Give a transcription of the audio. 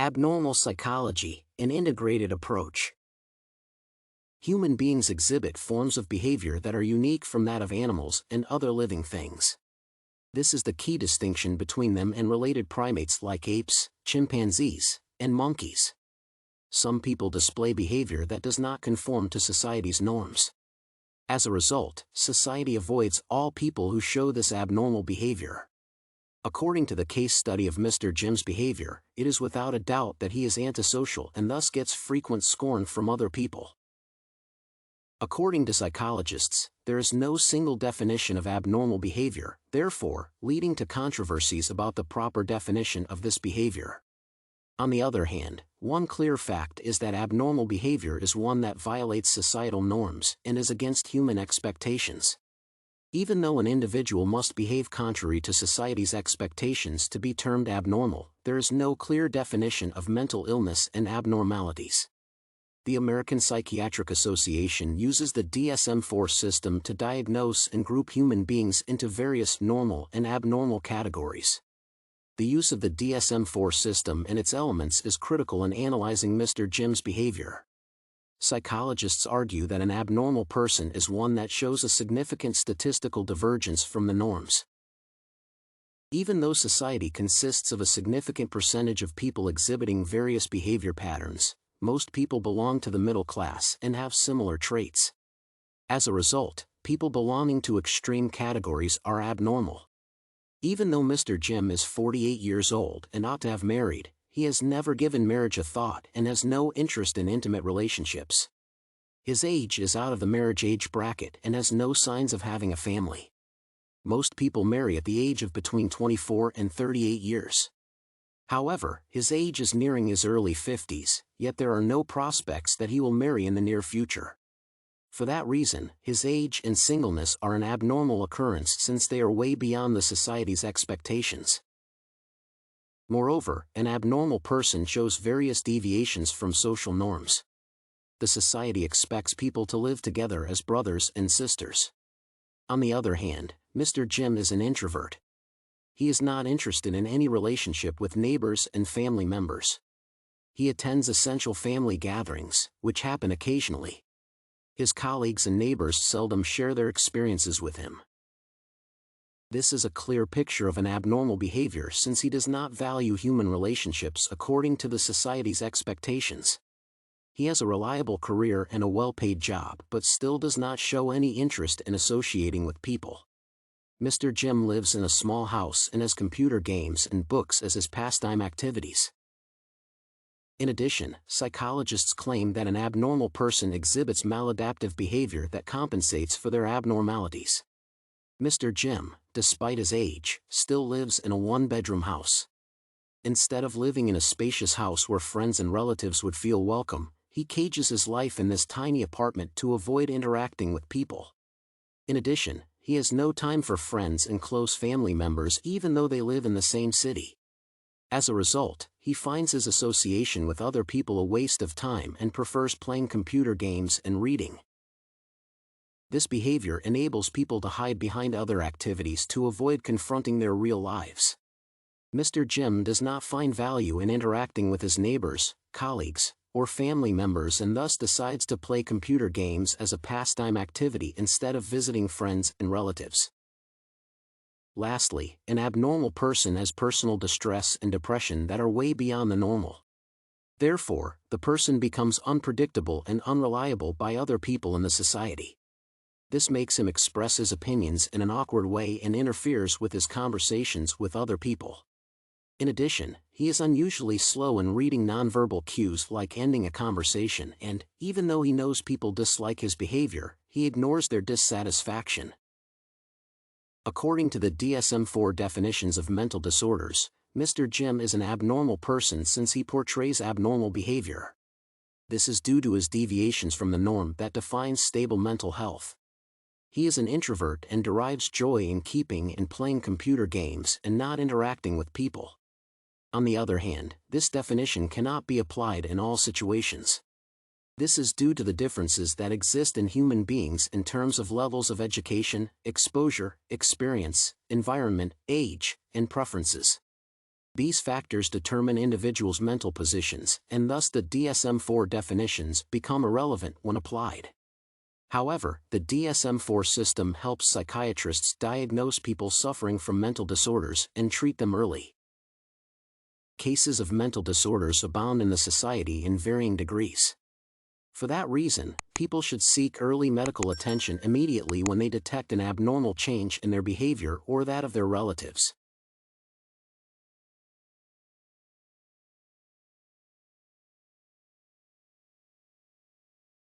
Abnormal psychology, an integrated approach. Human beings exhibit forms of behavior that are unique from that of animals and other living things. This is the key distinction between them and related primates like apes, chimpanzees, and monkeys. Some people display behavior that does not conform to society's norms. As a result, society avoids all people who show this abnormal behavior. According to the case study of Mr. Jim's behavior, it is without a doubt that he is antisocial and thus gets frequent scorn from other people. According to psychologists, there is no single definition of abnormal behavior, therefore, leading to controversies about the proper definition of this behavior. On the other hand, one clear fact is that abnormal behavior is one that violates societal norms and is against human expectations. Even though an individual must behave contrary to society's expectations to be termed abnormal, there is no clear definition of mental illness and abnormalities. The American Psychiatric Association uses the DSM-IV system to diagnose and group human beings into various normal and abnormal categories. The use of the DSM-IV system and its elements is critical in analyzing Mr. Jim's behavior. Psychologists argue that an abnormal person is one that shows a significant statistical divergence from the norms. Even though society consists of a significant percentage of people exhibiting various behavior patterns, most people belong to the middle class and have similar traits. As a result, people belonging to extreme categories are abnormal. Even though Mr. Jim is 48 years old and ought to have married, he has never given marriage a thought and has no interest in intimate relationships. His age is out of the marriage age bracket and has no signs of having a family. Most people marry at the age of between 24 and 38 years. However, his age is nearing his early 50s, yet there are no prospects that he will marry in the near future. For that reason, his age and singleness are an abnormal occurrence since they are way beyond the society's expectations. Moreover, an abnormal person shows various deviations from social norms. The society expects people to live together as brothers and sisters. On the other hand, Mr. Jim is an introvert. He is not interested in any relationship with neighbors and family members. He attends essential family gatherings, which happen occasionally. His colleagues and neighbors seldom share their experiences with him. This is a clear picture of an abnormal behavior since he does not value human relationships according to the society's expectations. He has a reliable career and a well-paid job but still does not show any interest in associating with people. Mr. Jim lives in a small house and has computer games and books as his pastime activities. In addition, psychologists claim that an abnormal person exhibits maladaptive behavior that compensates for their abnormalities. Mr. Jim, despite his age, still lives in a one-bedroom house. Instead of living in a spacious house where friends and relatives would feel welcome, he cages his life in this tiny apartment to avoid interacting with people. In addition, he has no time for friends and close family members even though they live in the same city. As a result, he finds his association with other people a waste of time and prefers playing computer games and reading. This behavior enables people to hide behind other activities to avoid confronting their real lives. Mr. Jim does not find value in interacting with his neighbors, colleagues, or family members and thus decides to play computer games as a pastime activity instead of visiting friends and relatives. Lastly, an abnormal person has personal distress and depression that are way beyond the normal. Therefore, the person becomes unpredictable and unreliable by other people in the society. This makes him express his opinions in an awkward way and interferes with his conversations with other people. In addition, he is unusually slow in reading nonverbal cues like ending a conversation and, even though he knows people dislike his behavior, he ignores their dissatisfaction. According to the DSM-IV definitions of mental disorders, Mr. Jim is an abnormal person since he portrays abnormal behavior. This is due to his deviations from the norm that defines stable mental health. He is an introvert and derives joy in keeping and playing computer games and not interacting with people. On the other hand, this definition cannot be applied in all situations. This is due to the differences that exist in human beings in terms of levels of education, exposure, experience, environment, age, and preferences. These factors determine individuals' mental positions, and thus the DSM-IV definitions become irrelevant when applied. However, the DSM-IV system helps psychiatrists diagnose people suffering from mental disorders and treat them early. Cases of mental disorders abound in the society in varying degrees. For that reason, people should seek early medical attention immediately when they detect an abnormal change in their behavior or that of their relatives.